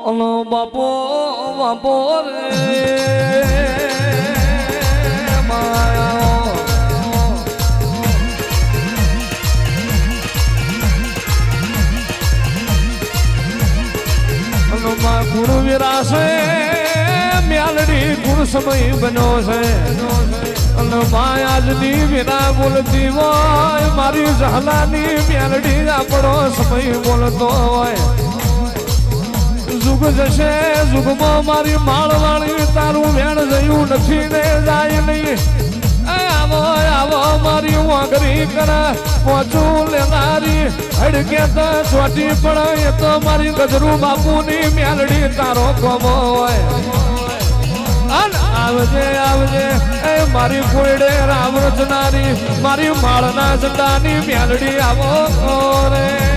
ઓલો બાપો બાપો રે માયા ઓલો મા ગુરુ વિરાશે મ્યાલડી ગુરુ સમય બન્યો છે અને માયાજની વિના બોલતી હોય મારી ઝાલાની મ્યાલડી આપણો સમય બોલતો હોય જુગ જશે જુગમાં મારી માળવાળી તારું વેણ જયું નથી ને જાય નહીં આવો આવો મારી વાંગરી કરા પહોંચું લેનારી હડકે તો ચોટી પણ એ તો મારી ગજરું બાપુની મ્યાલડી તારો કોમો હોય આવજે આવજે એ મારી કોયડે રામ રચનારી મારી માળના ઝંડાની મ્યાલડી આવો રે